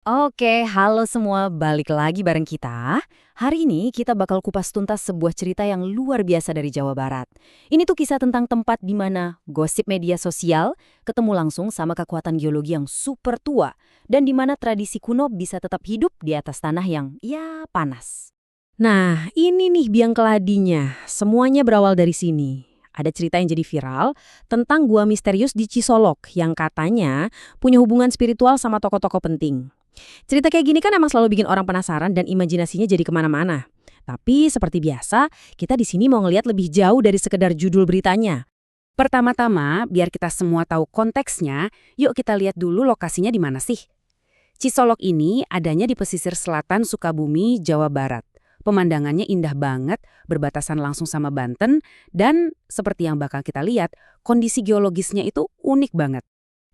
Oke, halo semua, balik lagi bareng kita. Hari ini kita bakal kupas tuntas sebuah cerita yang luar biasa dari Jawa Barat. Ini tuh kisah tentang tempat di mana gosip media sosial ketemu langsung sama kekuatan geologi yang super tua dan di mana tradisi kuno bisa tetap hidup di atas tanah yang ya panas. Nah, ini nih biang keladinya. Semuanya berawal dari sini. Ada cerita yang jadi viral tentang gua misterius di Cisolok yang katanya punya hubungan spiritual sama tokoh-tokoh penting. Cerita kayak gini kan emang selalu bikin orang penasaran dan imajinasinya jadi kemana-mana. Tapi seperti biasa, kita di sini mau ngelihat lebih jauh dari sekedar judul beritanya. Pertama-tama, biar kita semua tahu konteksnya, yuk kita lihat dulu lokasinya di mana sih. Cisolok ini adanya di pesisir selatan Sukabumi, Jawa Barat. Pemandangannya indah banget, berbatasan langsung sama Banten, dan seperti yang bakal kita lihat, kondisi geologisnya itu unik banget.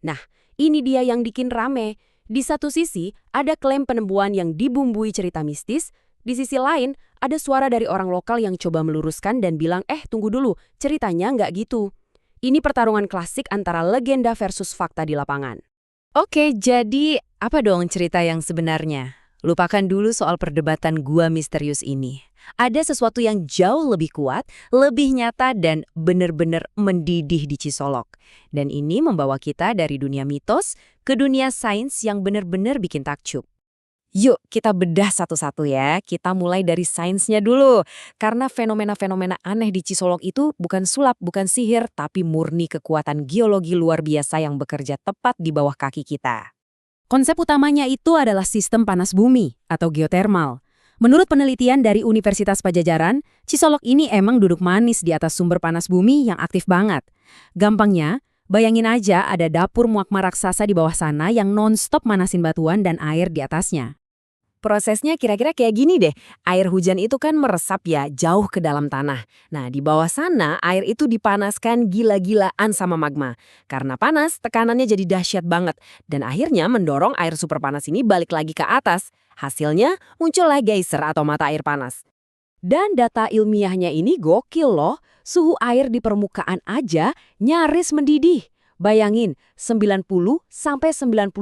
Nah, ini dia yang bikin rame. Di satu sisi, ada klaim penemuan yang dibumbui cerita mistis, di sisi lain, ada suara dari orang lokal yang coba meluruskan dan bilang, tunggu dulu, ceritanya nggak gitu. Ini pertarungan klasik antara legenda versus fakta di lapangan. Oke, jadi apa dong cerita yang sebenarnya? Lupakan dulu soal perdebatan gua misterius ini. Ada sesuatu yang jauh lebih kuat, lebih nyata, dan benar-benar mendidih di Cisolok. Dan ini membawa kita dari dunia mitos ke dunia sains yang benar-benar bikin takjub. Yuk, kita bedah satu-satu ya. Kita mulai dari sainsnya dulu. Karena fenomena-fenomena aneh di Cisolok itu bukan sulap, bukan sihir, tapi murni kekuatan geologi luar biasa yang bekerja tepat di bawah kaki kita. Konsep utamanya itu adalah sistem panas bumi atau geotermal. Menurut penelitian dari Universitas Padjadjaran, Cisolok ini emang duduk manis di atas sumber panas bumi yang aktif banget. Gampangnya, bayangin aja ada dapur muakma raksasa di bawah sana yang non-stop manasin batuan dan air di atasnya. Prosesnya kira-kira kayak gini deh. Air hujan itu kan meresap ya jauh ke dalam tanah. Nah, di bawah sana air itu dipanaskan gila-gilaan sama magma. Karena panas, tekanannya jadi dahsyat banget. Dan akhirnya mendorong air super panas ini balik lagi ke atas. Hasilnya muncullah geyser atau mata air panas. Dan data ilmiahnya ini gokil loh. Suhu air di permukaan aja nyaris mendidih. Bayangin, 90 sampai 91,1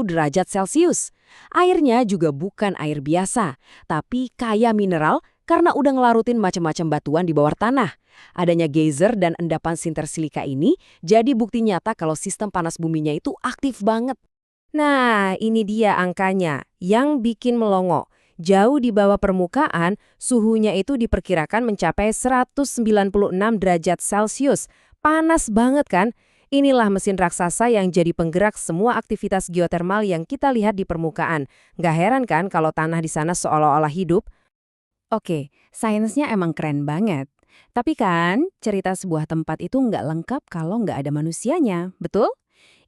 derajat Celcius. Airnya juga bukan air biasa, tapi kaya mineral karena udah ngelarutin macam-macam batuan di bawah tanah. Adanya geyser dan endapan sintersilika ini jadi bukti nyata kalau sistem panas buminya itu aktif banget. Nah, ini dia angkanya yang bikin melongo. Jauh di bawah permukaan, suhunya itu diperkirakan mencapai 196 derajat Celcius. Panas banget kan? Inilah mesin raksasa yang jadi penggerak semua aktivitas geotermal yang kita lihat di permukaan. Nggak heran kan kalau tanah di sana seolah-olah hidup? Oke, sainsnya emang keren banget. Tapi kan, cerita sebuah tempat itu nggak lengkap kalau nggak ada manusianya, betul?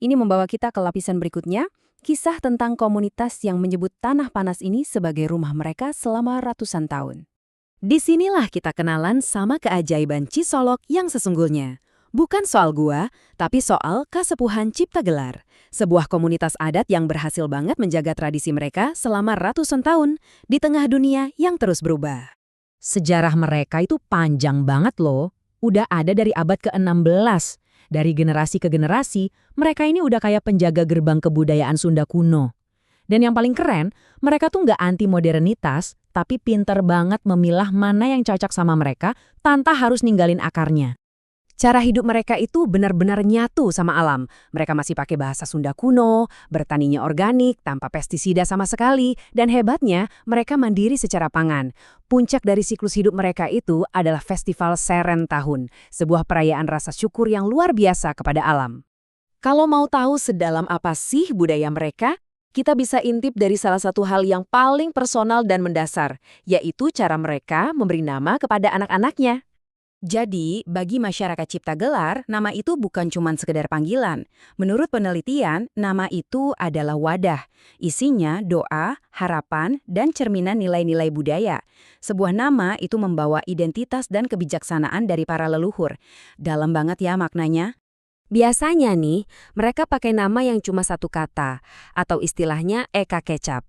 Ini membawa kita ke lapisan berikutnya, kisah tentang komunitas yang menyebut tanah panas ini sebagai rumah mereka selama ratusan tahun. Disinilah kita kenalan sama keajaiban Cisolok yang sesungguhnya. Bukan soal gua, tapi soal Kasepuhan Cipta Gelar, sebuah komunitas adat yang berhasil banget menjaga tradisi mereka selama ratusan tahun di tengah dunia yang terus berubah. Sejarah mereka itu panjang banget loh. Udah ada dari abad ke-16. Dari generasi ke generasi, mereka ini udah kayak penjaga gerbang kebudayaan Sunda kuno. Dan yang paling keren, mereka tuh nggak anti modernitas, tapi pinter banget memilah mana yang cocok sama mereka tanpa harus ninggalin akarnya. Cara hidup mereka itu benar-benar nyatu sama alam. Mereka masih pakai bahasa Sunda kuno, bertaninya organik, tanpa pestisida sama sekali, dan hebatnya mereka mandiri secara pangan. Puncak dari siklus hidup mereka itu adalah Festival Seren Tahun, sebuah perayaan rasa syukur yang luar biasa kepada alam. Kalau mau tahu sedalam apa sih budaya mereka, kita bisa intip dari salah satu hal yang paling personal dan mendasar, yaitu cara mereka memberi nama kepada anak-anaknya. Jadi, bagi masyarakat Cipta Gelar, nama itu bukan cuma sekedar panggilan. Menurut penelitian, nama itu adalah wadah. Isinya doa, harapan, dan cerminan nilai-nilai budaya. Sebuah nama itu membawa identitas dan kebijaksanaan dari para leluhur. Dalam banget ya maknanya. Biasanya nih, mereka pakai nama yang cuma satu kata, atau istilahnya eka kecap.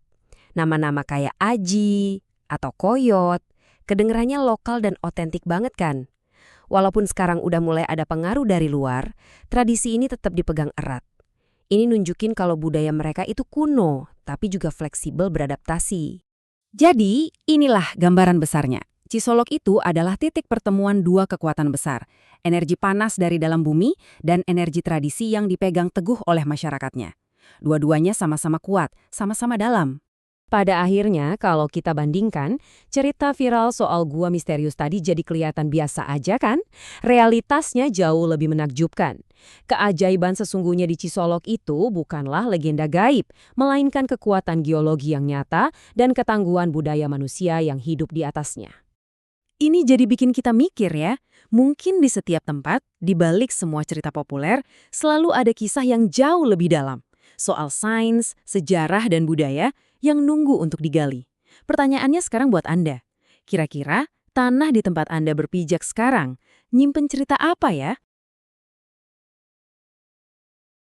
Nama-nama kayak Aji atau Koyot, kedengarannya lokal dan otentik banget kan? Walaupun sekarang udah mulai ada pengaruh dari luar, tradisi ini tetap dipegang erat. Ini nunjukin kalau budaya mereka itu kuno, tapi juga fleksibel beradaptasi. Jadi, inilah gambaran besarnya. Cisolok itu adalah titik pertemuan dua kekuatan besar, energi panas dari dalam bumi dan energi tradisi yang dipegang teguh oleh masyarakatnya. Dua-duanya sama-sama kuat, sama-sama dalam. Pada akhirnya, kalau kita bandingkan, cerita viral soal gua misterius tadi jadi kelihatan biasa aja kan? Realitasnya jauh lebih menakjubkan. Keajaiban sesungguhnya di Cisolok itu bukanlah legenda gaib, melainkan kekuatan geologi yang nyata dan ketangguhan budaya manusia yang hidup di atasnya. Ini jadi bikin kita mikir ya, mungkin di setiap tempat, di balik semua cerita populer, selalu ada kisah yang jauh lebih dalam. Soal sains, sejarah, dan budaya yang nunggu untuk digali. Pertanyaannya sekarang buat Anda. Kira-kira tanah di tempat Anda berpijak sekarang, nyimpen cerita apa ya?